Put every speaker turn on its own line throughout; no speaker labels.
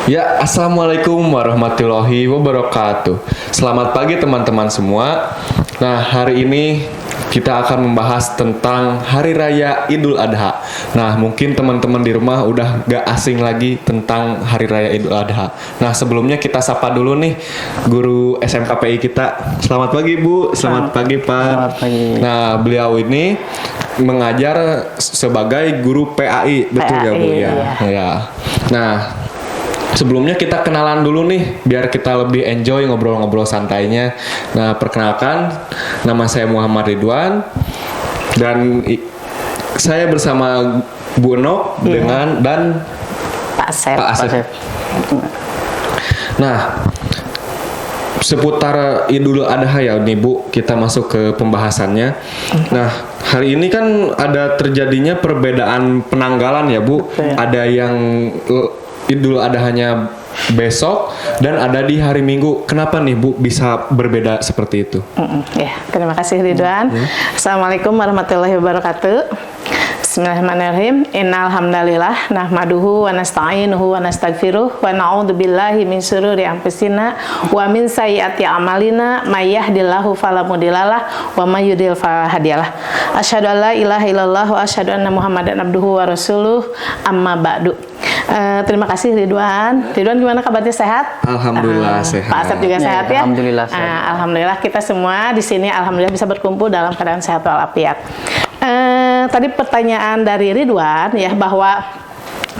Ya, Assalamualaikum warahmatullahi wabarakatuh. Selamat pagi teman-teman semua. Nah, hari ini kita akan membahas tentang Hari Raya Idul Adha. Nah, mungkin teman-teman di rumah udah gak asing lagi tentang Hari Raya Idul Adha. Nah, sebelumnya kita sapa dulu nih guru SMKPI kita. Selamat pagi Bu, selamat pagi Pak.
Selamat pagi.
Nah, beliau ini mengajar sebagai guru PAI, betul ya Bu ya? Ya. Nah, sebelumnya kita kenalan dulu nih, biar kita lebih enjoy ngobrol-ngobrol santainya. Nah, perkenalkan, nama saya Muhammad Ridwan dan saya bersama Bu Enok dan
Pak Asep.
Nah, seputar Idul Adha ya nih Bu, kita masuk ke pembahasannya. Nah, hari ini kan ada terjadinya perbedaan penanggalan ya Bu. Ada yang Idul Adhanya besok dan ada di hari Minggu. Kenapa nih Bu bisa berbeda seperti itu?
Ya, terima kasih Ridwan. Assalamualaikum warahmatullahi wabarakatuh. Bismillahirrahmanirrahim. Innal hamdalillah nahmaduhu wa nasta'inuhu wa nastaghfiruh wa na'udzu billahi min syururi anfusina wa min sayyiati a'malina may yahdihillahu fala mudhillalah wa may yudhlil fala hadiyalah. Asyhadu an la ilaha illallah wa asyhadu anna Muhammadan abduhu wa rasuluh. Amma ba'du. Terima kasih Ridwan. Ridwan gimana kabarnya, sehat?
Alhamdulillah sehat.
Pak Asep juga sehat ya?
Alhamdulillah sehat.
Alhamdulillah kita semua di sini alhamdulillah bisa berkumpul dalam keadaan sehat walafiat. Tadi pertanyaan dari Ridwan ya, bahwa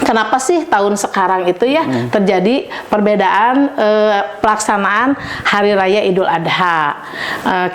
kenapa sih tahun sekarang itu ya terjadi perbedaan pelaksanaan Hari Raya Idul Adha.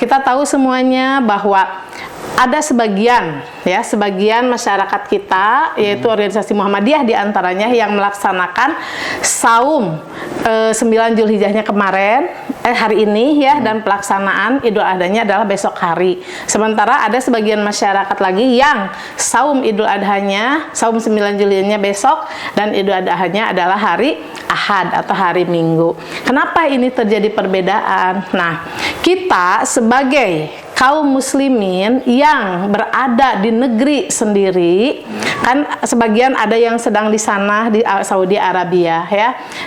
Kita tahu semuanya bahwa ada sebagian masyarakat kita, yaitu organisasi Muhammadiyah diantaranya, yang melaksanakan saum 9 Zulhijjahnya kemarin, hari ini ya, dan pelaksanaan Idul Adhanya adalah besok hari. Sementara ada sebagian masyarakat lagi yang saum Idul Adhanya, saum 9 Zulhijjahnya besok, dan Idul Adhanya adalah hari Ahad atau hari Minggu. Kenapa ini terjadi perbedaan? Nah, kita sebagai kaum muslimin yang berada di negeri sendiri, kan sebagian ada yang sedang di sana di Saudi Arabia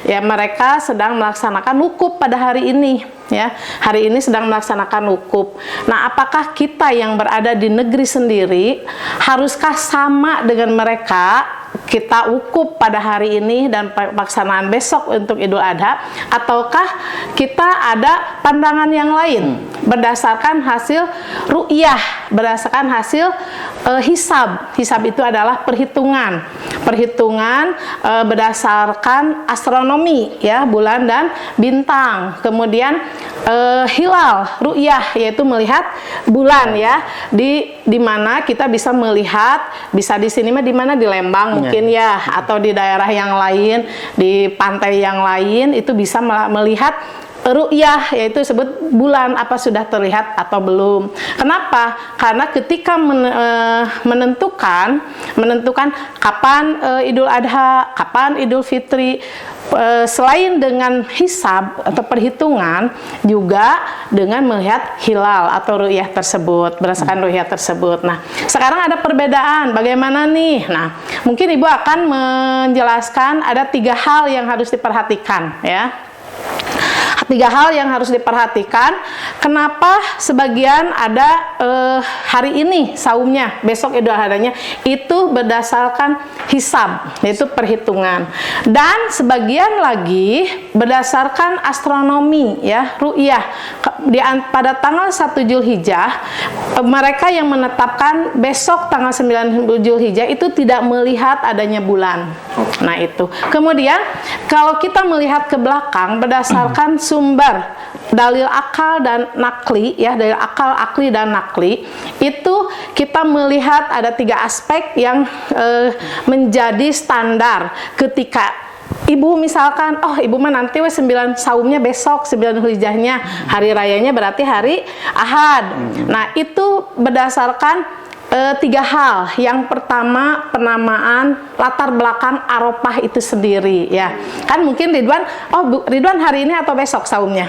ya mereka sedang melaksanakan wukuf pada hari ini ya, hari ini sedang melaksanakan wukuf. Nah, apakah kita yang berada di negeri sendiri haruskah sama dengan mereka, kita wukuf pada hari ini dan pelaksanaan besok untuk Idul Adha, ataukah kita ada pandangan yang lain berdasarkan hasil ru'yah, berdasarkan hasil hisab. Hisab itu adalah perhitungan berdasarkan astronomi ya, bulan dan bintang. Kemudian hilal, ru'yah, yaitu melihat bulan ya, di mana kita bisa melihat, bisa di sini mah di mana, di Lembang mungkin ya, atau di daerah yang lain, di pantai yang lain, itu bisa melihat ru'yah, yaitu sebut bulan apa sudah terlihat atau belum. Kenapa? Karena ketika menentukan kapan Idul Adha, kapan Idul Fitri, selain dengan hisab atau perhitungan, juga dengan melihat hilal atau ru'yah tersebut, berdasarkan ru'yah tersebut. Nah, sekarang ada perbedaan. Bagaimana nih? Nah, mungkin Ibu akan menjelaskan ada 3 hal yang harus diperhatikan ya. 3 hal yang harus diperhatikan. Kenapa sebagian ada hari ini saumnya, besok Idul Adhanya itu berdasarkan hisab, yaitu perhitungan, dan sebagian lagi berdasarkan astronomi ya, ru'yah. Pada tanggal 1 Zulhijjah mereka yang menetapkan besok tanggal 9 Zulhijjah itu tidak melihat adanya bulan. Nah, itu. Kemudian kalau kita melihat ke belakang berdasarkan sumber dalil akal dan nakli ya, dalil akal, akli dan nakli, itu kita melihat ada 3 aspek yang menjadi standar ketika Ibu misalkan, oh Ibu mah nanti 9 saumnya besok, 9 Zulhijjahnya, hari rayanya berarti hari Ahad. Nah, itu berdasarkan 3 hal. Yang pertama, penamaan latar belakang Arafah itu sendiri ya. Kan mungkin Ridwan, Ridwan hari ini atau besok saumnya?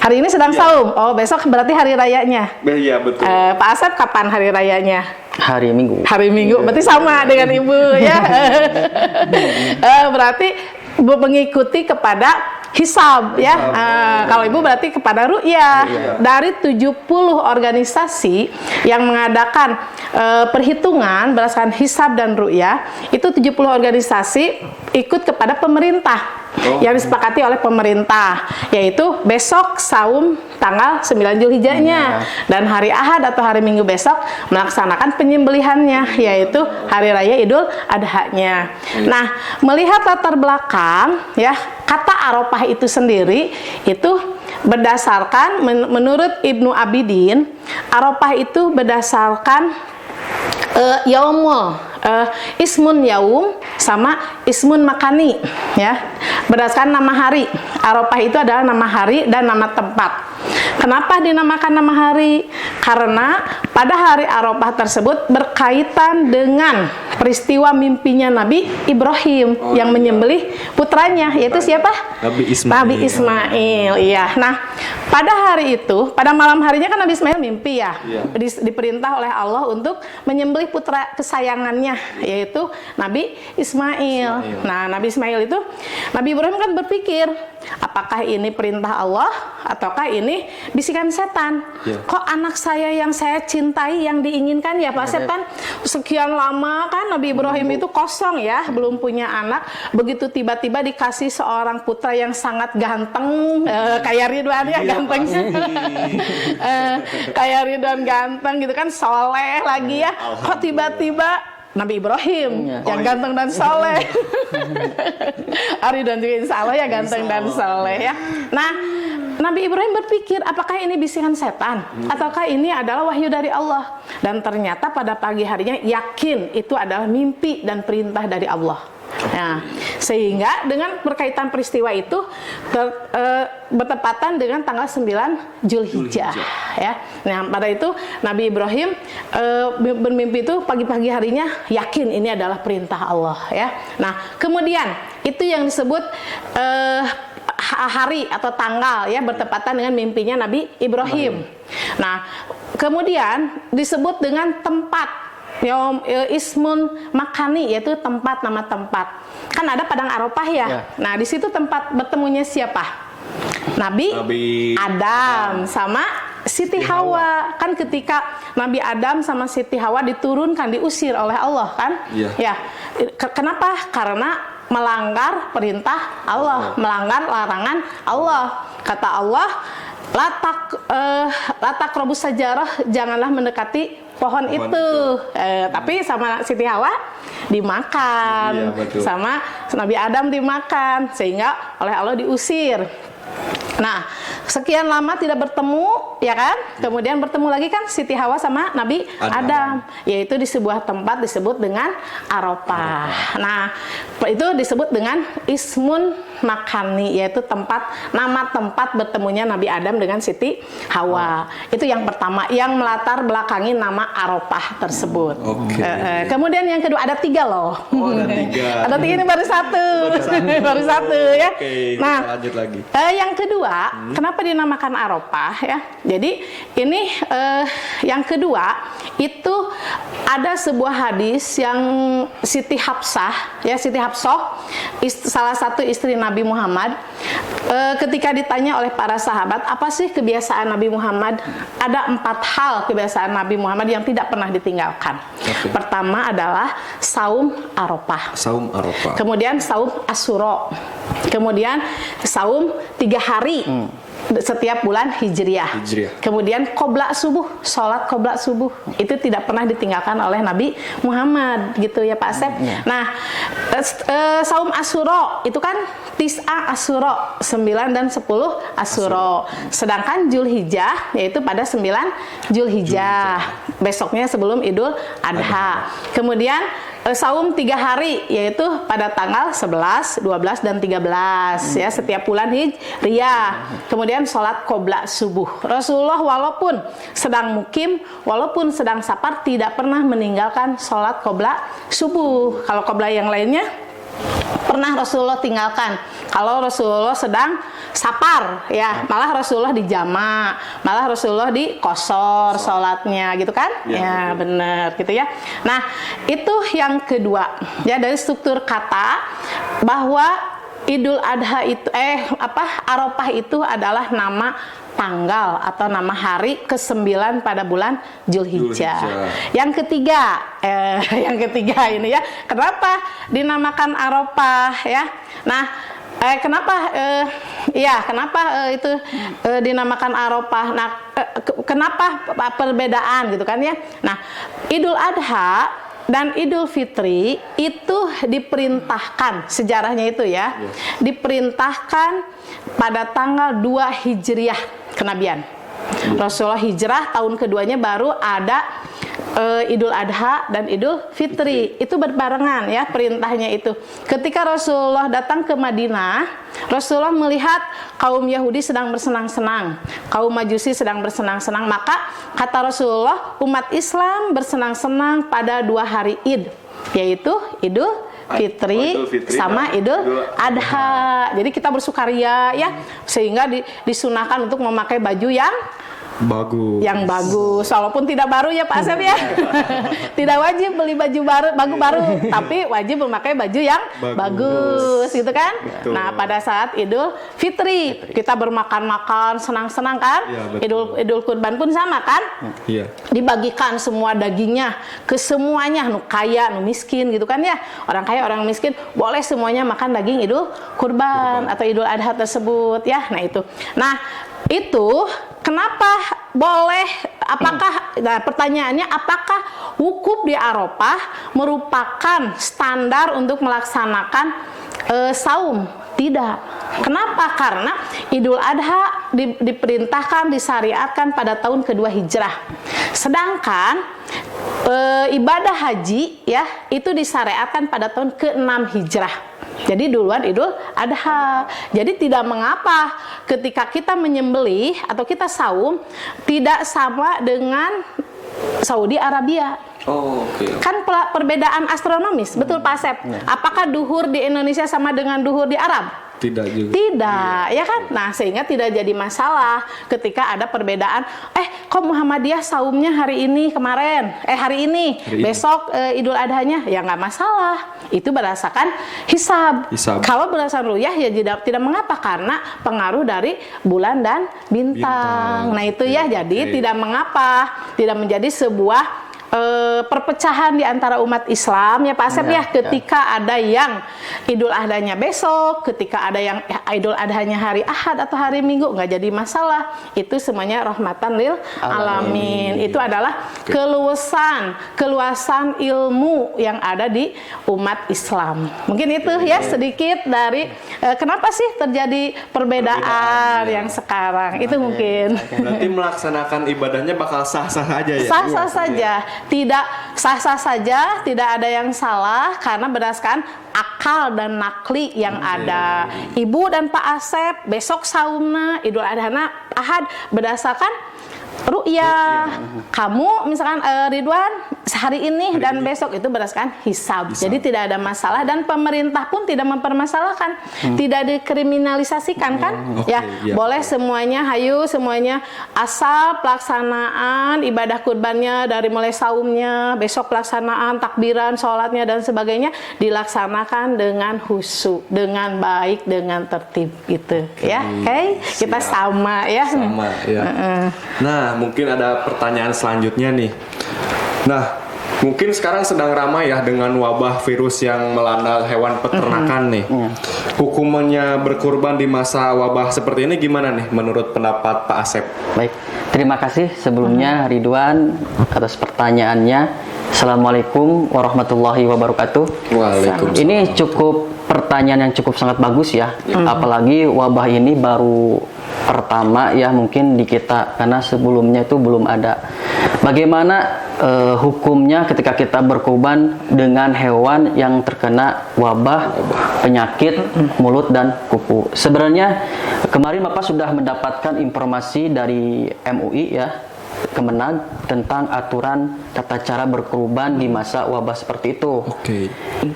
Hari ini sedang saum. Oh, besok berarti hari rayanya.
Iya, betul.
Pak Asep kapan hari rayanya?
Hari Minggu.
Hari Minggu. Berarti sama dengan Ibu ya. Berarti mengikuti kepada hisab ya. Kalau ibu berarti kepada ru'yah. Dari 70 organisasi yang mengadakan perhitungan berdasarkan hisab dan ru'yah, itu 70 organisasi ikut kepada pemerintah. Yang disepakati oleh pemerintah, yaitu besok saum tanggal 9 Zulhijjahnya dan hari Ahad atau hari Minggu besok melaksanakan penyembelihannya, yaitu hari raya Idul Adha-nya. Nah, melihat latar belakang ya, kata Arafah itu sendiri itu berdasarkan menurut Ibnu Abidin, Arafah itu berdasarkan yaumul ismun yaum sama ismun makani ya, berdasarkan nama hari. Arafah itu adalah nama hari dan nama tempat. Kenapa dinamakan nama hari? Karena pada hari Arafah tersebut berkaitan dengan peristiwa mimpinya Nabi Ibrahim yang menyembelih putranya, yaitu siapa? Nabi Ismail. Iya. Nah, pada hari itu, pada malam harinya kan Nabi Ismail mimpi ya. Diperintah oleh Allah untuk menyembelih putra kesayangannya, yaitu Nabi Ismail. Nah, Nabi Ismail itu, Nabi Ibrahim kan berpikir, apakah ini perintah Allah ataukah ini bisikan setan? Kok anak saya yang saya cintai, yang diinginkan ya Pak Setan, sekian lama kan Nabi Ibrahim itu kosong ya, belum punya anak, begitu tiba-tiba dikasih seorang putra yang sangat ganteng, kayak Ridwan ya gantengnya, kayak Ridwan ganteng gitu kan, soleh lagi ya, kok tiba-tiba Nabi Ibrahim yang ganteng dan soleh. Ridwan juga insya Allah ya ganteng dan soleh ya. Nah, Nabi Ibrahim berpikir, apakah ini bisikan setan ataukah ini adalah wahyu dari Allah? Dan ternyata pada pagi harinya yakin itu adalah mimpi dan perintah dari Allah. Nah, sehingga dengan berkaitan peristiwa itu bertepatan dengan tanggal 9 Zulhijjah ya. Nah, pada itu Nabi Ibrahim bermimpi itu pagi-pagi harinya yakin ini adalah perintah Allah ya. Nah, kemudian itu yang disebut hari atau tanggal ya, bertepatan dengan mimpinya Nabi Ibrahim. Nah, kemudian disebut dengan tempat ismun makani, yaitu tempat, nama tempat. Kan ada padang Arafah ya. Nah, di situ tempat bertemunya siapa? Nabi Adam sama Siti Hawa. Kan ketika Nabi Adam sama Siti Hawa diturunkan, diusir oleh Allah kan? Ya. Kenapa? Karena melanggar perintah Allah, melanggar larangan Allah. Kata Allah, latak robus sajarah, janganlah mendekati pohon itu. Tapi sama Siti Hawa dimakan, sama Nabi Adam dimakan, sehingga oleh Allah diusir. Nah, sekian lama tidak bertemu, ya kan? Kemudian bertemu lagi kan Siti Hawa sama Nabi Adam, yaitu di sebuah tempat disebut dengan Arafah. Nah, itu disebut dengan ismun makani, yaitu tempat, nama tempat bertemunya Nabi Adam dengan Siti Hawa. Itu yang pertama, yang melatar belakangi nama Arafah tersebut. Kemudian yang kedua, ada 3 loh. Ada 3, ini baru satu. Baru satu ya. Nah, lanjut lagi. Yang kedua, kenapa dinamakan Arafah ya? Jadi ini yang kedua itu ada sebuah hadis yang Siti Hafsah ya, Siti Hafsah salah satu istri Nabi Muhammad, ketika ditanya oleh para sahabat, apa sih kebiasaan Nabi Muhammad? Ada 4 hal kebiasaan Nabi Muhammad yang tidak pernah ditinggalkan. Pertama adalah saum Arafah. Saum Arafah. Kemudian saum Asyura. Kemudian saum 3 hari setiap bulan Hijriah. Kemudian qobla subuh, sholat qobla subuh, itu tidak pernah ditinggalkan oleh Nabi Muhammad, gitu ya Pak Asep. Nah, saum Asyura itu kan tis'a Asyura, 9 dan 10 Asyura. Sedangkan Zulhijjah yaitu pada 9 Zulhijjah, besoknya sebelum Idul Adha. Kemudian saum 3 hari yaitu pada tanggal 11, 12 dan 13 ya, setiap bulan Hijriah. Kemudian sholat qobla subuh. Rasulullah walaupun sedang mukim, walaupun sedang safar, tidak pernah meninggalkan sholat qobla subuh. Kalau qobla yang lainnya pernah Rasulullah tinggalkan. Kalau Rasulullah sedang safar ya, malah Rasulullah dijama, malah Rasulullah dikosor sholatnya gitu kan? Ya benar gitu ya. Nah, itu yang kedua ya, dari struktur kata bahwa Idul Adha itu Arafah itu adalah nama tanggal atau nama hari ke-9 pada bulan Zulhijjah. Yang ketiga ini ya, kenapa dinamakan Arafah ya? Nah, kenapa itu dinamakan Arafah? Nah, kenapa perbedaan gitu kan ya? Nah, Idul Adha dan Idul Fitri itu diperintahkan, sejarahnya itu ya, diperintahkan pada tanggal 2 Hijriah kenabian. Rasulullah hijrah, tahun keduanya baru ada Idul Adha dan Idul Fitri. Itu berbarengan ya perintahnya itu. Ketika Rasulullah datang ke Madinah, Rasulullah melihat kaum Yahudi sedang bersenang-senang, kaum Majusi sedang bersenang-senang, maka kata Rasulullah, umat Islam bersenang-senang pada 2 hari Id, yaitu Idul Fitri sama Idul Adha. Jadi kita bersukaria ya, sehingga disunahkan untuk memakai baju yang bagus, walaupun tidak baru ya Pak Asep ya. Tidak wajib beli baju baru, tapi wajib memakai baju yang bagus gitu kan.
Betul.
Nah, pada saat Idul Fitri kita bermakan-makan, senang-senang kan. Ya, Idul Kurban pun sama kan.
Iya.
Dibagikan semua dagingnya ke semuanya, nu kaya, nu miskin gitu kan ya. Orang kaya, orang miskin boleh semuanya makan daging Idul Kurban atau Idul Adha tersebut ya. Nah, itu. Nah, itu kenapa boleh? Nah, pertanyaannya, apakah wukuf di Arafah merupakan standar untuk melaksanakan saum? Tidak. Kenapa? Karena Idul Adha diperintahkan, disyariatkan pada tahun kedua Hijrah. Sedangkan ibadah haji ya itu disyariatkan pada tahun ke-6 Hijrah. Jadi duluan Idul Adha. Jadi tidak mengapa ketika kita menyembelih atau kita saum tidak sama dengan Saudi Arabia.
Oh, oke.
Kan perbedaan astronomis, betul Pak Asep? Apakah duhur di Indonesia sama dengan duhur di Arab?
Tidak juga.
Tidak, ya kan? Nah, sehingga tidak jadi masalah ketika ada perbedaan. Kok Muhammadiyah saumnya hari ini hari ini. Besok Idul Adhanya, ya nggak masalah. Itu berdasarkan hisab. Kalau berdasarkan ruyah ya tidak mengapa karena pengaruh dari bulan dan bintang. Nah, itu ya, jadi tidak mengapa, tidak menjadi sebuah perpecahan di antara umat Islam ya Pak Asep ya, ketika ada yang Idul Adhanya besok, ketika ada yang Idul Adhanya hari Ahad atau hari Minggu, nggak jadi masalah. Itu semuanya rahmatan lil alamin. Itu adalah keluasan ilmu yang ada di umat Islam. Mungkin itu ya sedikit dari kenapa sih terjadi perbedaan yang sekarang. Itu mungkin.
Berarti melaksanakan ibadahnya bakal sah-sah aja ya?
Sah-sah saja. Tidak sah-sah saja, tidak ada yang salah karena berdasarkan akal dan nakli yang ada. Ibu dan Pak Asep besok saumna Idul Adha Ahad berdasarkan ru'yah. Kamu misalkan Ridwan hari ini dan besok itu berdasarkan hisab. Jadi tidak ada masalah dan pemerintah pun tidak mempermasalahkan, tidak dikriminalisasikan kan? Boleh semuanya, hayu semuanya, asal pelaksanaan ibadah kurbannya dari mulai saumnya, besok pelaksanaan takbiran, sholatnya dan sebagainya dilaksanakan dengan khusyuk, dengan baik, dengan tertib gitu ya. Oke, kita sama ya.
Sama ya. Nah, mungkin ada pertanyaan selanjutnya nih. Nah, mungkin sekarang sedang ramai ya dengan wabah virus yang melanda hewan peternakan nih. Hukumannya berkurban di masa wabah seperti ini gimana nih menurut pendapat Pak Asep?
Baik, terima kasih sebelumnya Ridwan atas pertanyaannya. Assalamualaikum warahmatullahi wabarakatuh.
Waalaikumsalam.
Ini pertanyaan yang cukup sangat bagus ya. Apalagi wabah ini baru pertama ya mungkin di kita, karena sebelumnya itu belum ada. Bagaimana hukumnya ketika kita berkurban dengan hewan yang terkena wabah penyakit mulut dan kuku? Sebenarnya kemarin Bapak sudah mendapatkan informasi dari MUI ya, Kemenag, tentang aturan tata cara berkurban di masa wabah seperti itu.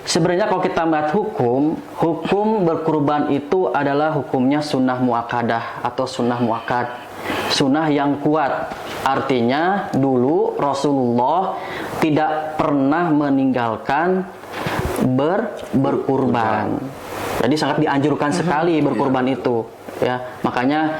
Sebenarnya kalau kita melihat hukum berkurban itu adalah hukumnya sunnah muakkadah atau sunnah muakkad, sunnah yang kuat. Artinya dulu Rasulullah tidak pernah meninggalkan berkurban. Jadi sangat dianjurkan sekali berkurban itu. Ya, makanya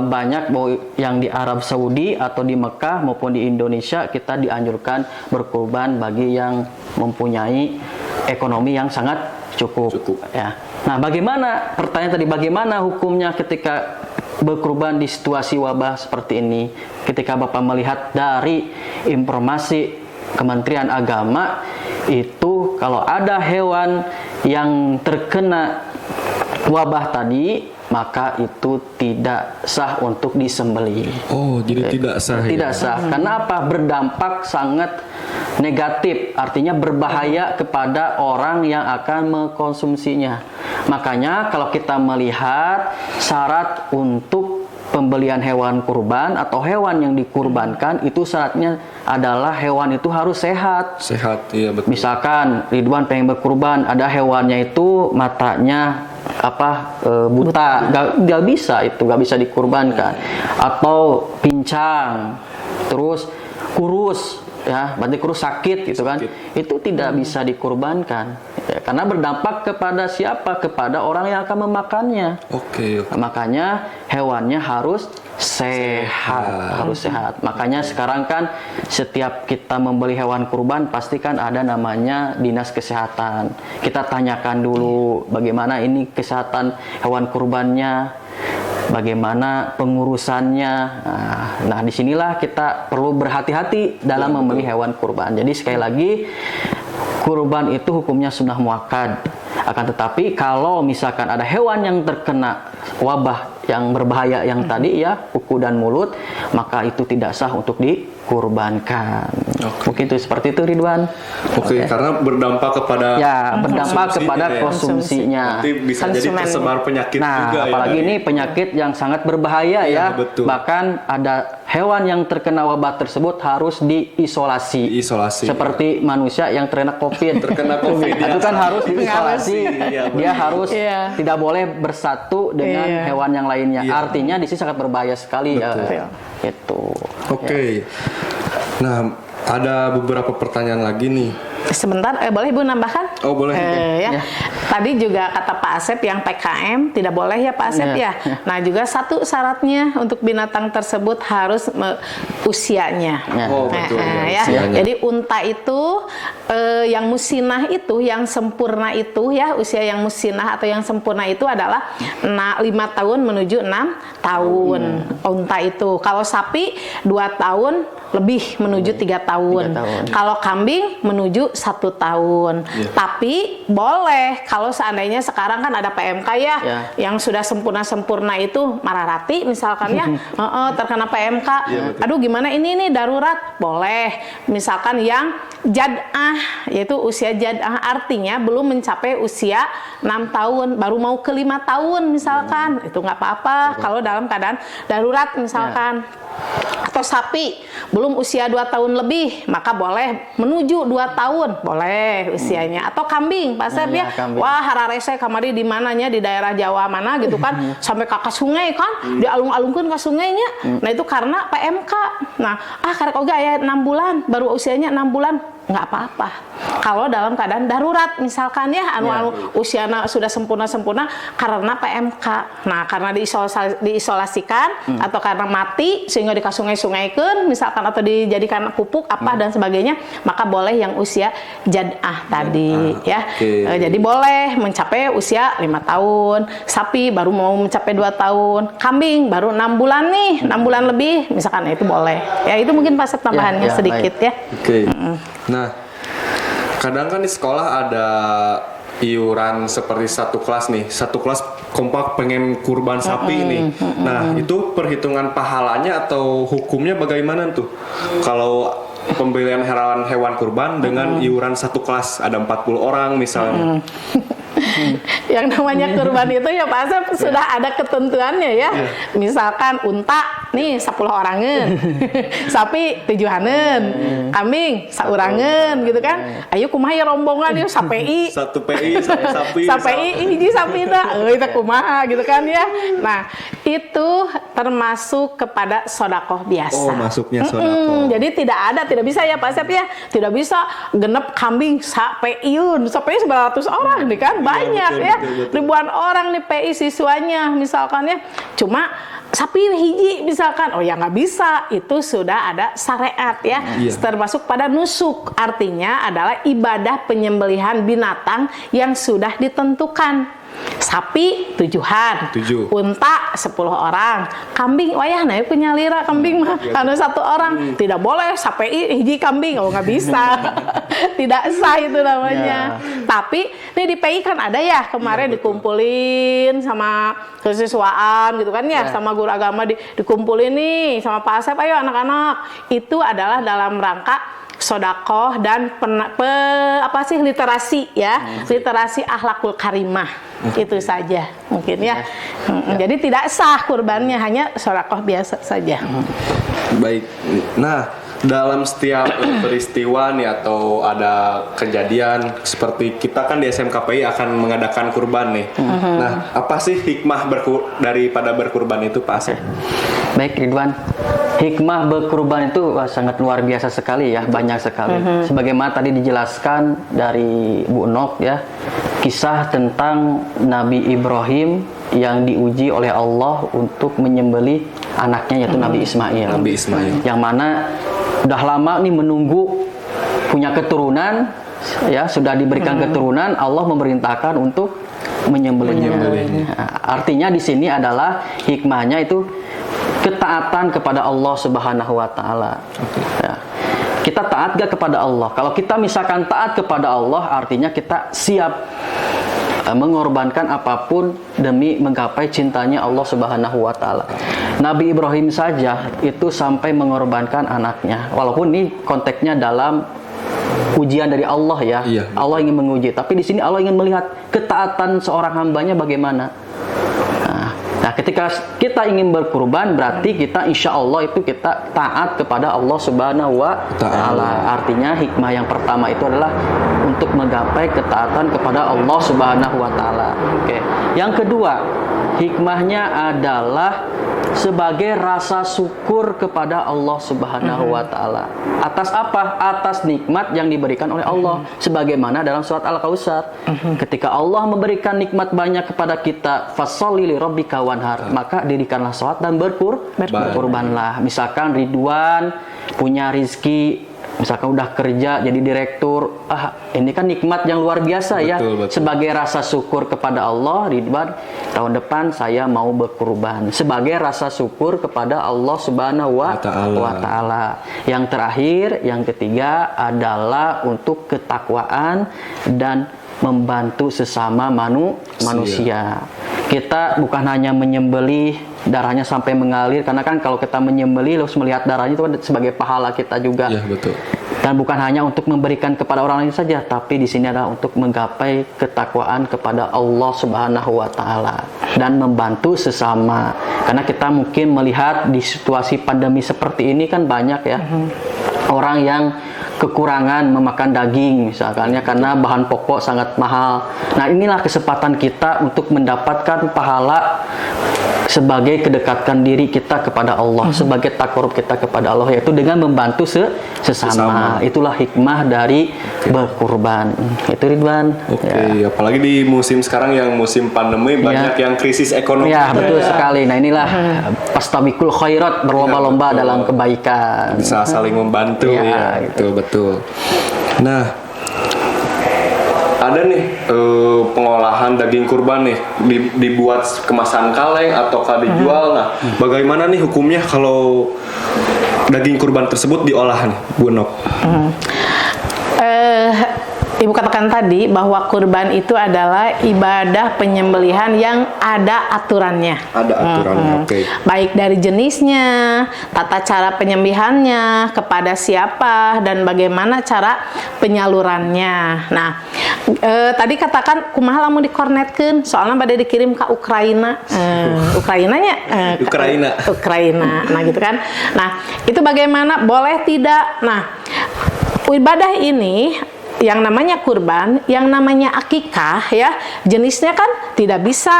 banyak yang di Arab Saudi atau di Mekah maupun di Indonesia kita dianjurkan berkurban bagi yang mempunyai ekonomi yang sangat cukup. Ya. Nah, bagaimana pertanyaan tadi, bagaimana hukumnya ketika berkurban di situasi wabah seperti ini? Ketika Bapak melihat dari informasi Kementerian Agama itu, kalau ada hewan yang terkena wabah tadi, maka itu tidak sah untuk disembelih.
Oh, jadi tidak sah.
Tidak sah. Karena apa? Berdampak sangat negatif, artinya berbahaya kepada orang yang akan mengkonsumsinya. Makanya kalau kita melihat syarat untuk pembelian hewan kurban atau hewan yang dikurbankan, itu syaratnya adalah hewan itu harus sehat.
Sehat, iya betul.
Misalkan Ridwan pengen berkurban, ada hewannya itu matanya buta, nggak bisa, itu nggak bisa dikurbankan. Atau pincang, terus kurus, ya berarti kurus sakit gitu kan, itu tidak bisa dikurbankan ya, karena berdampak kepada siapa? Kepada orang yang akan memakannya.
Oke.
Makanya hewannya harus sehat, harus sehat. Makanya sekarang kan setiap kita membeli hewan kurban pasti kan ada namanya dinas kesehatan. Kita tanyakan dulu bagaimana ini kesehatan hewan kurbannya, bagaimana pengurusannya. Nah, disinilah kita perlu berhati-hati dalam membeli hewan kurban. Jadi sekali lagi, kurban itu hukumnya sunnah muakkad. Akan tetapi kalau misalkan ada hewan yang terkena wabah yang berbahaya yang tadi ya, kuku dan mulut, maka itu tidak sah untuk dikurbankan. Mungkin itu seperti itu, Ridwan.
Oke, karena berdampak kepada
berdampak kepada konsumsinya.
Nanti bisa jadi tersebar penyakit juga ya.
Apalagi ini penyakit yang sangat berbahaya ya.
Betul.
Bahkan ada hewan yang terkena wabah tersebut harus diisolasi. Seperti manusia yang terkena COVID. Itu kan harus diisolasi. Dia harus tidak boleh bersatu dengan hewan yang lainnya. Artinya di sini sangat berbahaya sekali ya. Itu.
Oke. Nah, ada beberapa pertanyaan lagi nih.
Sebentar, boleh Ibu nambahkan?
Oh, boleh.
Ya. Tadi juga kata Pak Asep yang PKM tidak boleh ya Pak Asep ya. Nah, juga satu syaratnya untuk binatang tersebut harus usianya.
Oh, betul.
Ya. Jadi unta itu yang musinah itu, yang sempurna itu ya, usia yang musinah atau yang sempurna itu adalah 5 tahun menuju 6 tahun. Unta itu. Kalau sapi 2 tahun lebih menuju 3 tahun. Kalau kambing menuju 1 tahun. Tapi boleh kalau seandainya sekarang kan ada PMK ya, yang sudah sempurna itu Mararati misalkan ya, terkena PMK. Aduh gimana ini darurat, boleh. Misalkan yang jad'ah, yaitu usia jad'ah, artinya belum mencapai usia 6 tahun, baru mau ke 5 tahun misalkan, itu nggak apa-apa kalau dalam keadaan darurat misalkan. Atau sapi belum usia 2 tahun lebih, maka boleh menuju 2 tahun, boleh usianya. Atau kambing, Pak Sep ya, wah hararese kamari di mananya, di daerah Jawa mana gitu kan, sampai ke sungai kan, dialung-alungkan ke sungainya. Nah itu karena PMK. Nah, karek oga ya 6 bulan, baru usianya 6 bulan, nggak apa-apa. Kalau dalam keadaan darurat misalkan ya, usianya sudah sempurna karena PMK. Nah, karena diisolasikan atau karena mati sehingga dikasungai-sungaikan misalkan, atau dijadikan pupuk dan sebagainya, maka boleh yang usia jad'ah tadi ya. Jadi boleh mencapai usia 5 tahun, sapi baru mau mencapai 2 tahun, kambing baru 6 bulan nih, 6 bulan lebih misalkan, itu boleh. Ya itu mungkin pas tambahannya sedikit ya.
Nah, kadang kan di sekolah ada iuran seperti satu kelas nih, satu kelas kompak pengen kurban sapi nih. Nah, itu perhitungan pahalanya atau hukumnya bagaimana tuh? Kalau pembelian hewan kurban dengan iuran satu kelas, ada 40 orang misalnya.
Yang namanya kurban itu ya Pak Asep sudah ada ketentuannya ya. Misalkan unta nih 10 orangan, sapi 7-anen, kambing saurangan gitu kan. Ayo kumaha ya rombongan yuk sapei.
Satu PI, satu sapi.
Sapei hiji sapi dah, kita kumaha gitu kan ya. Nah, itu termasuk kepada sodakoh biasa.
Oh, masuknya sodakoh.
Jadi tidak bisa ya Pak Sep ya, tidak bisa genep kambing sapeiun, sapei 900 orang nih kan, banyak
betul,
ya,
betul.
ribuan orang nih PI siswanya misalkan ya, cuma sapi hiji misalkan, oh ya nggak bisa, itu sudah ada syariat ya,
Iya.
termasuk pada nusuk, artinya adalah ibadah penyembelihan binatang yang sudah ditentukan. Sapi 7-an,
7.
unta 10 orang, kambing wayah nah punya lira kambing mah karena 1 orang tidak boleh sampai hiji kambing, oh nggak bisa. Tidak sah itu namanya. Tapi ini di PI kan ada ya kemarin dikumpulin sama kesiswaan gitu kan ya, sama guru agama dikumpulin nih sama Pak Asep, ayo anak-anak, itu adalah dalam rangka sodakoh dan literasi ya, literasi akhlakul karimah, itu saja mungkin ya. Jadi tidak sah kurbannya, hanya sodakoh biasa saja.
Baik. Nah, dalam setiap peristiwa nih atau ada kejadian seperti kita kan di SMKPI akan mengadakan kurban nih. Nah, apa sih hikmah daripada berkurban itu Pak Asep?
Baik Ridwan, hikmah berkurban itu sangat luar biasa sekali ya, banyak sekali. Sebagaimana tadi dijelaskan dari Bu Nok ya, kisah tentang Nabi Ibrahim yang diuji oleh Allah untuk menyembelih anaknya yaitu Nabi Ismail.
Nabi Ismail.
Yang mana udah lama nih menunggu punya keturunan ya, sudah diberikan keturunan, Allah memerintahkan untuk menyembelihnya. Artinya di sini adalah hikmahnya itu ketaatan kepada Allah Subhanahu wa taala. Ya. Kita taat gak kepada Allah? Kalau kita misalkan taat kepada Allah, artinya kita siap mengorbankan apapun demi menggapai cintanya Allah Subhanahu wa taala. Nabi Ibrahim saja itu sampai mengorbankan anaknya. Walaupun ini konteksnya dalam ujian dari Allah ya.
Iya.
Allah ingin menguji, tapi di sini Allah ingin melihat ketaatan seorang hambanya bagaimana. Nah, ketika kita ingin berkurban, berarti kita insya Allah itu kita taat kepada Allah Subhanahu wa taala. Artinya hikmah yang pertama itu adalah untuk menggapai ketaatan kepada Allah Subhanahu wa taala. Oke. Yang kedua, hikmahnya adalah sebagai rasa syukur kepada Allah Subhanahu wa taala. Atas apa? Atas nikmat yang diberikan oleh Allah. Sebagaimana dalam surat Al-Kautsar, ketika Allah memberikan nikmat banyak kepada kita, fasholli li rabbika wanhar, maka dirikanlah salat dan berkurbanlah. Misalkan Ridwan punya rizki, misalkan udah kerja jadi direktur, ini kan nikmat yang luar biasa ya.
Betul.
Sebagai rasa syukur kepada Allah, Ridwan, tahun depan saya mau berkurban. Sebagai rasa syukur kepada Allah Subhanahu wa taala. Yang terakhir, yang ketiga adalah untuk ketakwaan dan membantu sesama manusia. Kita bukan hanya menyembelih darahnya sampai mengalir, karena kan kalau kita menyembelih terus melihat darahnya itu kan sebagai pahala kita juga.
Iya, betul.
Dan bukan hanya untuk memberikan kepada orang lain saja, tapi di sini adalah untuk menggapai ketakwaan kepada Allah Subhanahu wa taala dan membantu sesama. Karena kita mungkin melihat di situasi pandemi seperti ini kan banyak ya orang yang kekurangan memakan daging misalkan ya, karena bahan pokok sangat mahal. Nah, inilah kesempatan kita untuk mendapatkan pahala sebagai kedekatan diri kita kepada Allah, sebagai takarub kita kepada Allah, yaitu dengan membantu sesama. Itulah hikmah dari berkurban. Itu Ridwan.
Oke, apalagi di musim sekarang yang musim pandemi banyak yang krisis ekonomi.
Ya, betul sekali. Nah, inilah fastabiqul khairat, berlomba-lomba dalam kebaikan.
Bisa saling membantu ya. Betul. Nah, ada nih pengolahan daging kurban nih dibuat kemasan kaleng ataukah dijual. Nah, bagaimana nih hukumnya kalau daging kurban tersebut diolah nih, Bu Nok?
Ibu katakan tadi bahwa kurban itu adalah ibadah penyembelihan yang ada aturannya.
Ada aturannya, oke.
Baik dari jenisnya, tata cara penyembelihannya, kepada siapa, dan bagaimana cara penyalurannya. Nah, tadi katakan kumaha lamun dikornetkeun, soalnya pada dikirim ke Ukraina. Ukrainanya? Ukraina. Nah, gitu kan. Nah, itu bagaimana? Boleh tidak? Nah, ibadah ini yang namanya kurban, yang namanya akikah ya, jenisnya kan tidak bisa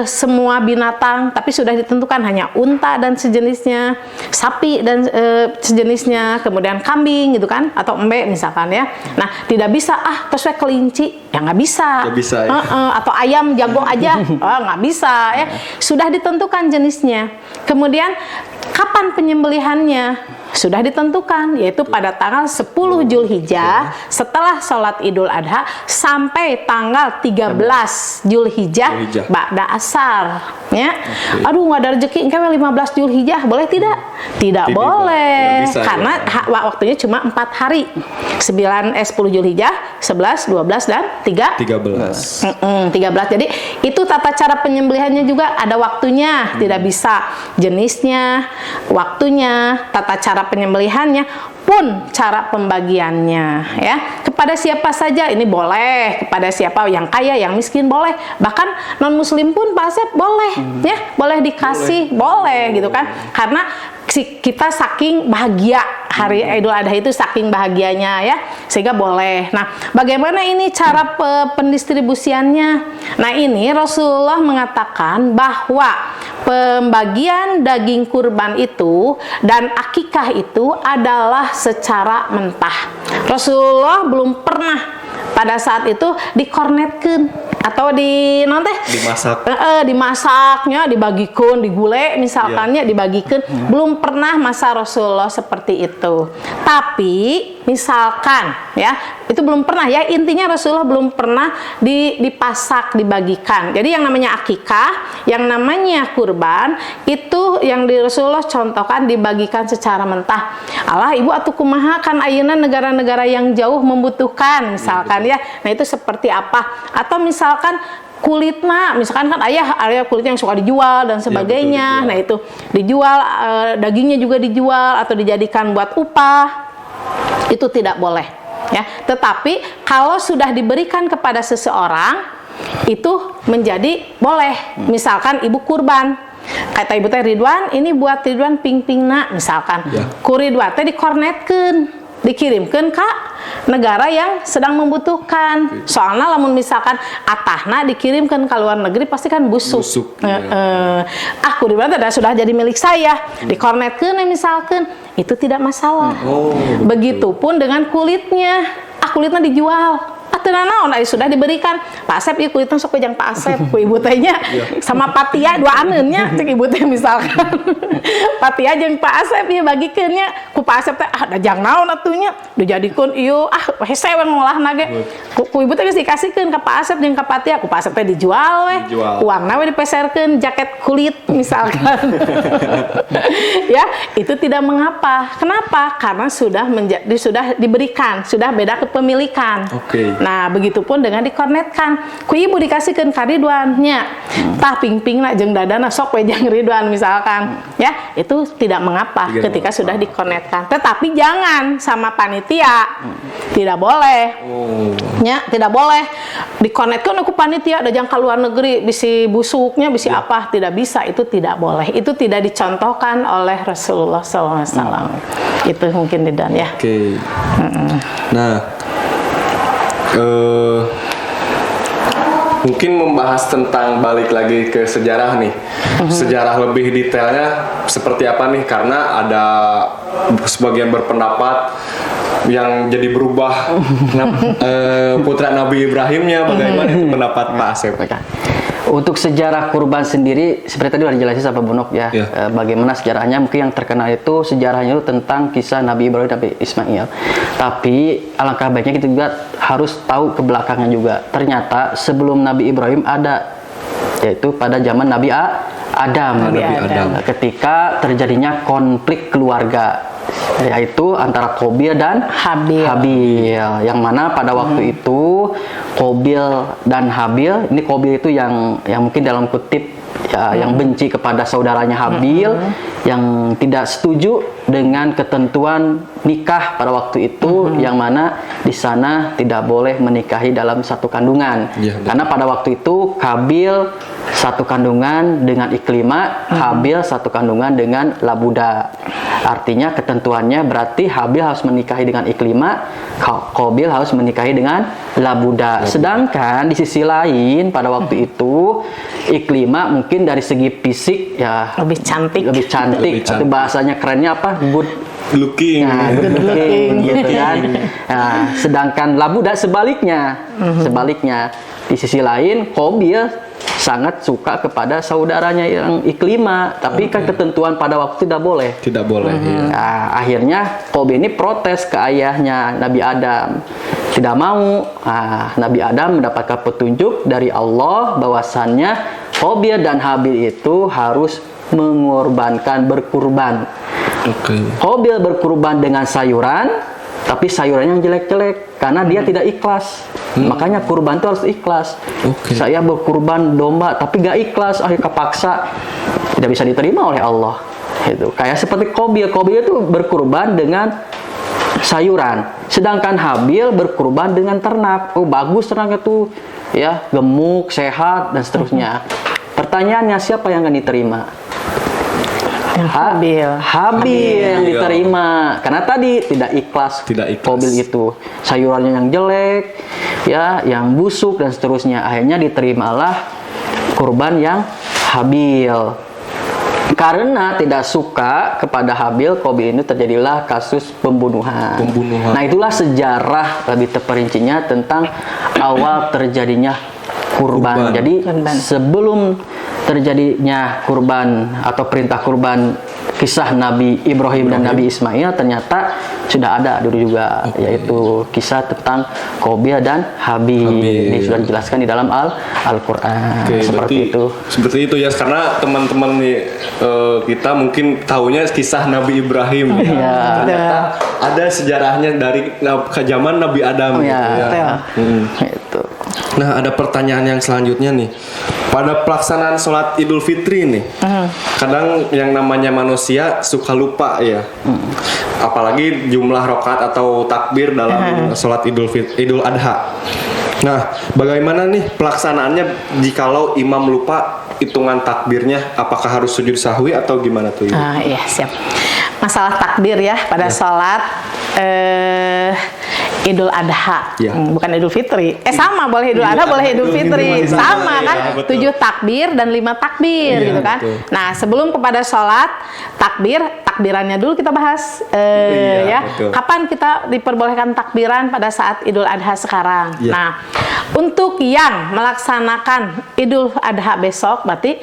semua binatang, tapi sudah ditentukan hanya unta dan sejenisnya, sapi dan sejenisnya, kemudian kambing gitu kan, atau embe misalkan ya. Nah, tidak bisa terus we kelinci, ya nggak bisa.
Nggak bisa ya.
Atau ayam jago aja, nggak bisa ya. Sudah ditentukan jenisnya. Kemudian kapan penyembelihannya? Sudah ditentukan, yaitu pada tanggal 10 Zulhijjah setelah sholat Idul Adha sampai tanggal 13 Zulhijjah ba'da asar ya. Aduh, nggak ada rezeki engke 15 Zulhijjah, boleh tidak? Tidak boleh, karena waktunya cuma 4 hari, 10 Zulhijjah, 11, 12 dan 13. Jadi itu tata cara penyembelihannya juga ada waktunya, tidak bisa jenisnya, waktunya, tata cara penyembelihannya pun cara pembagiannya ya. Kepada siapa saja ini boleh, kepada siapa, yang kaya, yang miskin boleh, bahkan non muslim pun Pak Asep boleh ya, boleh dikasih, boleh gitu kan, karena kita saking bahagia hari Idul Adha itu, saking bahagianya ya, sehingga boleh. Nah, bagaimana ini cara pendistribusiannya? Nah, ini Rasulullah mengatakan bahwa pembagian daging kurban itu dan akikah itu adalah secara mentah. Rasulullah belum pernah pada saat itu dikornetkeun atau dimasaknya, dibagikan, digulai misalkannya, dibagikan. Belum pernah masa Rasulullah seperti itu. Tapi misalkan ya, itu belum pernah ya, intinya Rasulullah belum pernah dipasak, dibagikan. Jadi yang namanya akikah, yang namanya kurban itu yang di Rasulullah contohkan dibagikan secara mentah. Allah, ibu atuh kumaha, kan ayeuna negara-negara yang jauh membutuhkan misalkan ya. Nah, itu seperti apa? Atau misalkan kulitnya, misalkan kan ayah kulitnya yang suka dijual dan sebagainya. Nah, itu dijual, dagingnya juga dijual atau dijadikan buat upah. Itu tidak boleh ya. Tetapi kalau sudah diberikan kepada seseorang itu menjadi boleh. Misalkan ibu kurban, kata ibu teh Ridwan, ini buat Ridwan ping-pingna misalkan. Ku Ridwan teh dikornetkeun, dikirimkan ke negara yang sedang membutuhkan. Soalnya lamun misalkan atahna dikirimkan ke luar negeri pasti kan busuk. Kurban sudah jadi milik saya, dikornetkeun misalkan, itu tidak masalah. Begitupun dengan kulitnya. Kulitnya dijual. Naon sudah diberikan Pak Asep, ya kulitnya sok pejang Pak Asep, ku ibu tehnya sama Patia dua aneunnya cek ibu teh misalkan. Patia jeung Pak Asep ya bagikeun nya ku Pak Asep teh dajang naon atunya dijadikeun ieu hese we ngolahna ge. Ku ibu teh geus dikasihkeun ka Pak Asep jeung ka Patia, ku Pak Asep teh dijual we. Uangna we dipeserkeun jaket kulit misalkan. Ya, itu tidak mengapa. Kenapa? Karena sudah diberikan, sudah beda kepemilikan. Nah, begitupun dengan dikornetkan. Ku ibu dikasihkeun ka Ridwan nya. Tah ping-pingna jeung dadana sok we jeung Ridwan misalkan. Ya, itu tidak mengapa ketika sudah dikornetkan. Tetapi jangan sama panitia. Tidak boleh. Ya, tidak boleh dikornetkan aku panitia dajang ka luar negeri bisi busuknya, bisi apa, tidak bisa, itu tidak boleh. Itu tidak dicontohkan oleh Rasulullah SAW. Itu mungkin Didan ya.
Nah, mungkin membahas tentang balik lagi ke sejarah nih. Sejarah lebih detailnya seperti apa nih, karena ada sebagian berpendapat yang jadi berubah putra Nabi Ibrahimnya. Bagaimana itu pendapat Pak Asep?
Untuk sejarah kurban sendiri seperti tadi sudah dijelasin sama Bunok ya. Bagaimana sejarahnya, mungkin yang terkenal itu sejarahnya itu tentang kisah Nabi Ibrahim dan Ismail. Tapi alangkah baiknya kita juga harus tahu ke belakangnya juga. Ternyata sebelum Nabi Ibrahim ada, yaitu pada zaman Nabi Adam.
Ketika
Ketika terjadinya konflik keluarga. yaitu antara Qabil dan
Habil.
Yang mana pada waktu itu Qabil dan Habil, ini Qabil itu yang mungkin dalam kutip ya, yang benci kepada saudaranya Habil, yang tidak setuju dengan ketentuan nikah pada waktu itu, yang mana di sana tidak boleh menikahi dalam satu kandungan.
Iya,
Karena pada waktu itu Qabil satu kandungan dengan Iklimah, Habil satu kandungan dengan Labuda. Artinya ketentuannya berarti Habil harus menikahi dengan Iklimah, Qabil harus menikahi dengan Labuda. Sedangkan di sisi lain pada waktu itu Iklimah mungkin dari segi fisik ya
Lebih cantik.
lebih cantik.
Lebih cantik.
Atau bahasanya kerennya apa? Good
Looking.
Nah, good looking gitu kan. Nah, sedangkan Labuda sebaliknya. Sebaliknya di sisi lain Qabil sangat suka kepada saudaranya yang Iklimah, tapi kan ketentuan pada waktu tidak boleh.
Tidak boleh. Iya.
Nah, akhirnya Qabil ini protes ke ayahnya Nabi Adam, tidak mau. Nah, Nabi Adam mendapatkan petunjuk dari Allah bahwasannya Qabil dan Habil itu harus mengorbankan, berkurban.
Oke.
Qabil berkurban dengan sayuran, tapi sayurannya yang jelek-jelek karena dia tidak ikhlas. Makanya kurban itu harus ikhlas.
Oke.
Saya berkurban domba tapi gak ikhlas, akhirnya kepaksa, tidak bisa diterima oleh Allah. Itu kayak seperti Qabil. Qabil itu berkurban dengan sayuran, sedangkan Habil berkurban dengan ternak. Oh bagus ternaknya tuh, ya gemuk, sehat dan seterusnya. Pertanyaannya siapa yang akan diterima?
Habil.
Habil yang diterima karena tadi tidak ikhlas.
Tidak ikhlas.
Qabil itu sayurannya yang jelek, ya, yang busuk dan seterusnya. Akhirnya diterimalah kurban yang Habil. Karena tidak suka kepada Habil, Qabil ini terjadilah kasus pembunuhan. Nah, itulah sejarah lebih terperincinya tentang awal terjadinya kurban. Jadi sebelum terjadinya kurban atau perintah kurban, kisah Nabi Ibrahim dan Nabi Ismail ternyata sudah ada dulu juga, yaitu kisah tentang Qabil dan Habil. Ini sudah dijelaskan di dalam Al-Quran. Seperti itu.
Seperti itu ya, karena teman-teman nih kita mungkin tahunya kisah Nabi Ibrahim.
Iya.
Ternyata ada sejarahnya dari ke zaman Nabi Adam.
Oh, ya.
Gitu ya.
Itu.
Nah, ada pertanyaan yang selanjutnya nih. Pada pelaksanaan sholat Idul Fitri nih, kadang yang namanya manusia suka lupa ya. Apalagi jumlah rakaat atau takbir dalam sholat Idul Adha. Nah, bagaimana nih pelaksanaannya jikalau imam lupa hitungan takbirnya? Apakah harus sujud sahwi atau gimana tuh?
Iya, siap. Masalah takbir ya pada sholat Idul Adha, bukan Idul Fitri. Sama, boleh Idul Adha, boleh Idul Fitri. Sama kan, 7 takbir dan 5 takbir gitu kan.
Betul.
Nah, sebelum kepada sholat, takbirannya dulu kita bahas. Ya,
betul.
kapan kita diperbolehkan takbiran pada saat Idul Adha sekarang?
Iya.
Nah, untuk yang melaksanakan Idul Adha besok, berarti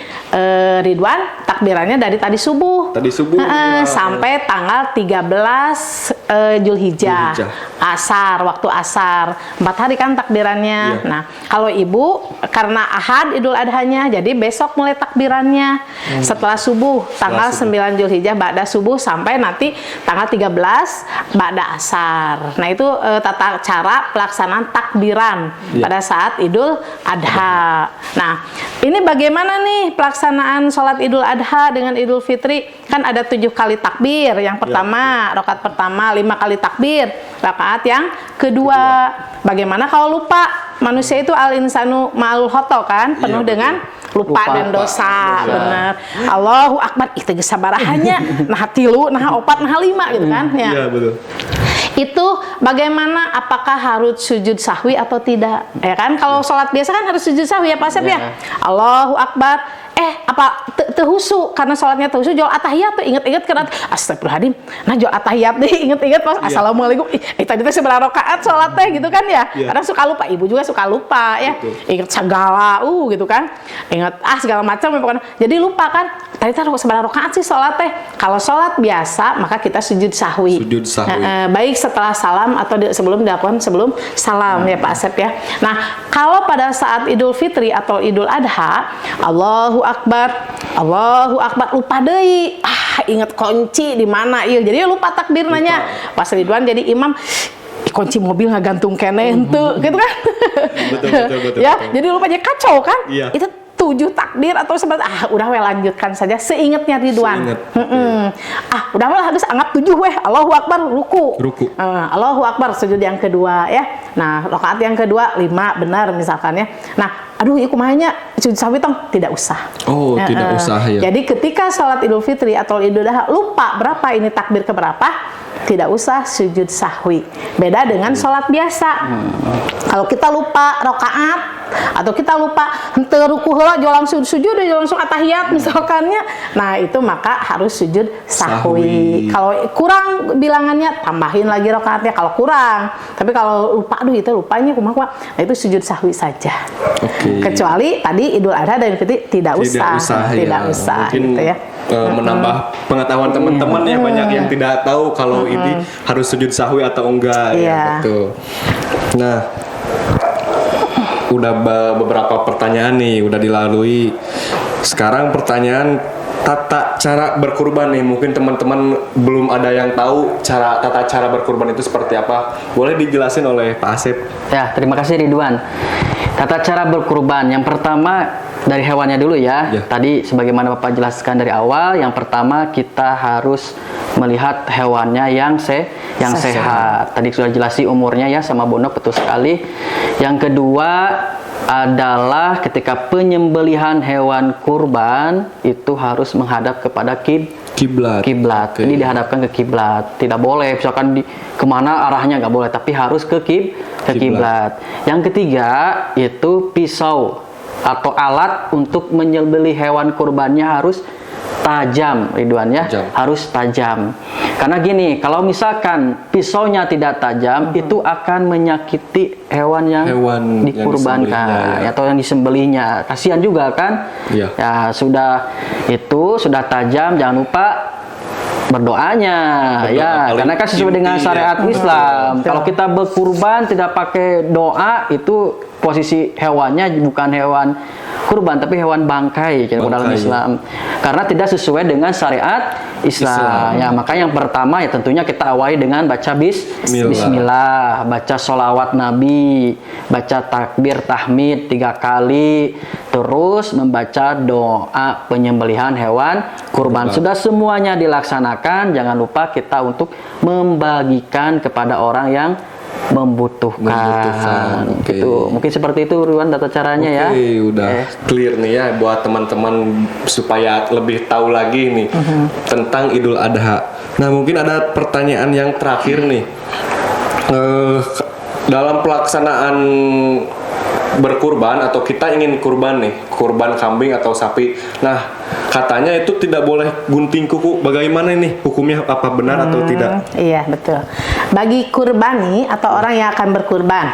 Ridwan takbirannya dari tadi subuh.
Tadi subuh.
Sampai tanggal 13 Zulhijjah. Asar, waktu asar. 4 hari kan takbirannya. Nah, kalau ibu karena Ahad Idul Adhanya, jadi besok mulai takbirannya. Setelah subuh, tanggal 9 Zulhijjah ba'da subuh sampai nanti tanggal 13 ba'da asar. Nah, itu tata cara pelaksanaan takbiran pada saat Idul Adha. Nah, ini bagaimana nih pelaksanaan sholat Idul Adha dengan Idul Fitri? Kan ada 7 kali takbir. Yang pertama, rakaat pertama 5 kali takbir. Rakaat yang kedua, bagaimana kalau lupa? Manusia itu al-insanu ma'al khoto kan, penuh dengan lupa dan dosa. Bener. Allahu Akbar, itu kesabarahannya. Nah 3, nah 4, nah 5 gitu kan. Ya.
Iya, betul.
Itu bagaimana, apakah harus sujud sahwi atau tidak? Ya kan, kalau sholat biasa kan harus sujud sahwi ya Pak Asep ya. Allahu Akbar. Apa tehusu karena sholatnya tehusu jual atahiyat tuh inget-inget karena astagfirullahaladzim. Nah jual atahiyat deh inget-inget pas assalamualaikum. Tadi teh seberapa rakaat sholat teh gitu kan ya. Kadang suka lupa, ibu juga suka lupa ya. Ingat segala gitu kan. Ingat segala macam pokoknya. Jadi lupa kan. Tadi teh seberapa rakaat sih sholat teh. Kalau sholat biasa maka kita sujud sahwi.
Sujud sahwi.
Baik setelah salam atau sebelum dilakukan sebelum salam ya Pak Asep ya. Nah, kalau pada saat Idul Fitri atau Idul Adha, Allahu Akbar, lupa deui. inget kunci di mana ieu. Jadi lupa takbir nanya. Pas Ridwan jadi imam, kunci mobil nggak gantung kene henteu gitu kan.
Betul.
Ya, jadi lupa aja kacau kan?
Iya.
Itu 7 takbir atau seperti udah we lanjutkan saja seingatnya Ridwan. Udah we harus anggap 7 weh. Allahu Akbar ruku. Allahu Akbar sujud yang kedua ya. Nah, rakaat yang kedua 5 benar misalkan ya. Nah, aduh ieu kumahanya sujud sahwi tong tidak usah.
Oh, tidak usah ya.
Jadi ketika salat Idul Fitri atau Idul Adha lupa berapa ini takbir ke berapa, tidak usah sujud sahwi. Beda dengan salat biasa. Kalau kita lupa rakaat atau kita lupa henteu ruku heula jo langsung sujud jo langsung atahiyat misalkannya. Nah, itu maka harus sujud sahwi. Kalau kurang bilangannya tambahin lagi rakaatnya kalau kurang. Tapi kalau lupa aduh itu lupanya kumaha. Nah, itu sujud sahwi saja. Kecuali tadi Idul Adha dan Fitri tidak usah
mungkin
gitu ya.
Menambah pengetahuan teman-teman ya, banyak yang tidak tahu kalau ini harus sujud sahwi atau enggak ya, betul. Nah, udah beberapa pertanyaan nih udah dilalui. Sekarang pertanyaan tata cara berkurban nih, mungkin teman-teman belum ada yang tahu tata cara berkurban itu seperti apa. Boleh dijelasin oleh Pak Asep?
Ya, terima kasih Ridwan. Tata cara berkurban yang pertama dari hewannya dulu ya. Tadi sebagaimana Bapak jelaskan dari awal, yang pertama kita harus melihat hewannya yang sehat. Tadi sudah jelasi umurnya ya sama Bono, betul sekali. Yang kedua adalah ketika penyembelihan hewan kurban itu harus menghadap kepada kiblat. Jadi dihadapkan ke kiblat. Tidak boleh misalkan kemana arahnya nggak boleh, tapi harus ke kiblat. Yang ketiga itu pisau atau alat untuk menyembelih hewan kurbannya harus tajam, Ridwan ya, harus tajam. Karena gini, kalau misalkan pisaunya tidak tajam, itu akan menyakiti hewan yang dikurbankan atau yang disembelihnya. Kasihan juga kan? Ya sudah tajam, jangan lupa berdoanya ya, karena kan sesuai dengan syariat Islam. Kalau kita berkurban tidak pakai doa, itu posisi hewannya bukan hewan kurban tapi hewan bangkai dalam Islam, karena tidak sesuai dengan syariat Islam. Ya, maka yang pertama ya tentunya kita awali dengan baca bismillah, baca sholawat Nabi, baca takbir tahmid 3 kali, terus membaca doa penyembelihan hewan kurban. Sudah semuanya dilaksanakan, jangan lupa kita untuk membagikan kepada orang yang membutuhkan. Gitu. Mungkin seperti itu Ridwan tata caranya ya.
Udah clear nih ya buat teman-teman supaya lebih tahu lagi nih tentang Idul Adha. Nah, mungkin ada pertanyaan yang terakhir nih. Dalam pelaksanaan berkurban atau kita ingin kurban nih, kurban kambing atau sapi. Nah, katanya itu tidak boleh gunting kuku. Bagaimana ini hukumnya, apa benar atau tidak?
Iya, betul. Bagi kurbani atau orang yang akan berkurban,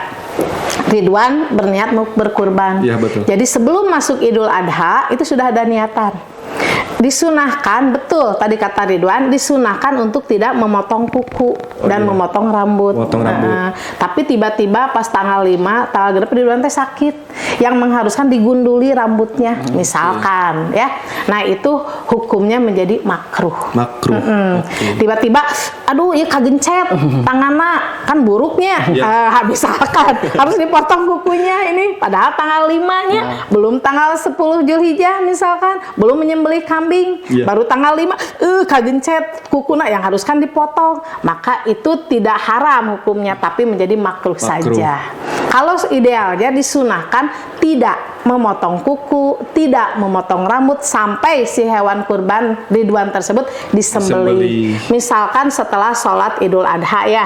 Ridwan berniat mau berkurban.
Iya, betul.
Jadi sebelum masuk Idul Adha itu sudah ada niatan. Disunahkan, betul tadi kata Ridwan, disunahkan untuk tidak memotong kuku dan memotong rambut. Tapi tiba-tiba pas tanggal 5, tanggal genep Ridwan teh sakit yang mengharuskan digunduli rambutnya misalkan ya. Nah, itu hukumnya menjadi makruh. Tiba-tiba aduh ya kagencet tangannya kan buruknya, misalkan harus dipotong kukunya ini padahal tanggal 5-nya belum tanggal 10 Zulhijjah misalkan, belum menyembelih kambing, baru tanggal 5 kagencet kukuna yang haruskan dipotong, maka itu tidak haram hukumnya tapi menjadi makruh saja. Kalau idealnya disunahkan tidak memotong kuku, tidak memotong rambut sampai si hewan kurban Ridwan tersebut disembelih. Misalkan setelah sholat Idul Adha ya.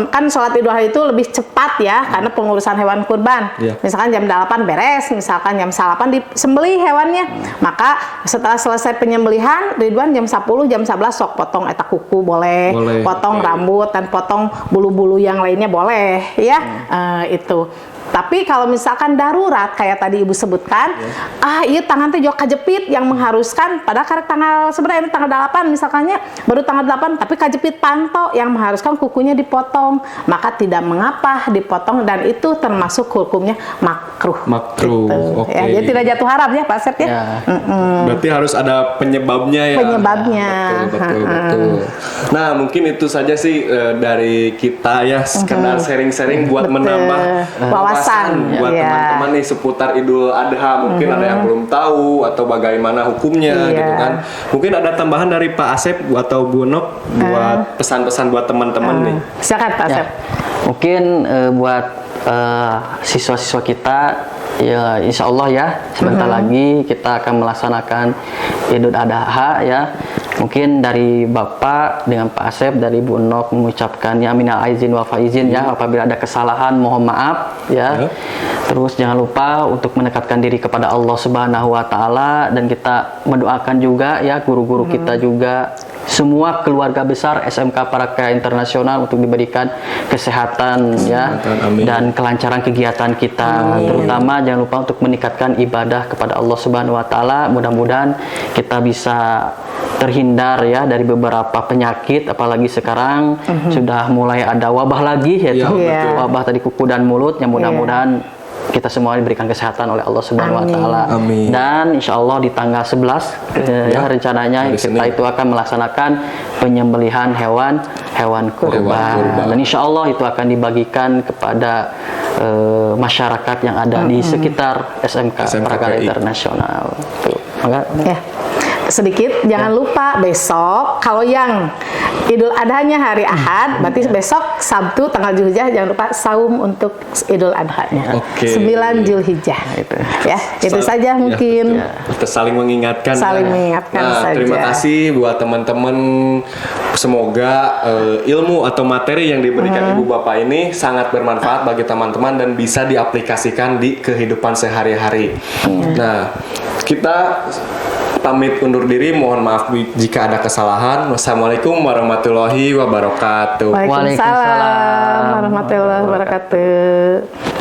Kan sholat Idul Adha itu lebih cepat ya karena pengurusan hewan kurban. Misalkan jam 8 beres, misalkan jam 8 disembelih hewannya. Maka setelah selesai penyembelihan Ridwan jam 10, jam 11 sok potong eta kuku boleh. Potong rambut dan potong bulu-bulu yang lainnya boleh ya. Itu. Tapi kalau misalkan darurat kayak tadi Ibu sebutkan, iya tangan teh juga kajepit yang mengharuskan pada karek tanggal sebenarnya tanggal 8 misalkannya baru tanggal 8 tapi kajepit panto yang mengharuskan kukunya dipotong, maka tidak mengapa dipotong dan itu termasuk hukumnya makruh.
Makruh.
Gitu.
Oke.
Ya, jadi tidak jatuh haram ya Pak Asep ya.
Ya.
Berarti harus ada penyebabnya ya.
Penyebabnya.
Betul. Nah, mungkin itu saja sih dari kita ya, sekedar sharing-sharing buat
Betul.
menambah
Wawasan.
buat
Iya.
teman-teman nih seputar Idul Adha. Mungkin ada yang belum tahu atau bagaimana hukumnya
Iya.
gitu kan. Mungkin ada tambahan dari Pak Asep atau Bu Nok buat pesan-pesan buat teman-teman nih.
Silakan Pak Asep.
Ya. Mungkin buat siswa-siswa kita, ya insya Allah ya sebentar lagi kita akan melaksanakan Idul Adha ya. Mungkin dari Bapak dengan Pak Asep, dari Bu Nok mengucapkan ya minal aizin wal faizin ya, apabila ada kesalahan mohon maaf ya. Terus jangan lupa untuk mendekatkan diri kepada Allah Subhanahu wa taala, dan kita mendoakan juga ya guru-guru kita juga, semua keluarga besar SMK Parakaya Internasional untuk diberikan kesehatan ya,
Amin.
dan kelancaran kegiatan kita. Terutama jangan lupa untuk meningkatkan ibadah kepada Allah Subhanahu wa taala. Mudah-mudahan kita bisa terhindar ya dari beberapa penyakit, apalagi sekarang sudah mulai ada wabah lagi yaitu
Iya,
betul.
wabah tadi kuku dan mulut, yang mudah-mudahan kita semua diberikan kesehatan oleh Allah Subhanahu wa taala.
Amin.
Dan insya Allah di tanggal 11 ya rencananya
hari
kita
Senin.
itu akan melaksanakan penyembelihan hewan kurban.
kurban.
Dan insya Allah itu akan dibagikan kepada masyarakat yang ada di sekitar SMK Parakaya
PI.
Internasional. Tuh. Maka
Ya. Sedikit, jangan lupa besok kalau yang Idul Adhanya hari Ahad, berarti besok Sabtu tanggal Zulhijjah jangan lupa saum untuk Idul Adhanya.
Oke.
9 Zulhijjah.
Itu.
Ya, itu saja mungkin.
Ya, betul. Kita saling mengingatkan.
Saling mengingatkan saja.
Terima kasih buat teman-teman. Semoga ilmu atau materi yang diberikan Ibu Bapak ini sangat bermanfaat bagi teman-teman dan bisa diaplikasikan di kehidupan sehari-hari. Nah, kita pamit undur diri. Mohon maaf jika ada kesalahan. Wassalamualaikum warahmatullahi wabarakatuh.
Waalaikumsalam warahmatullahi wabarakatuh.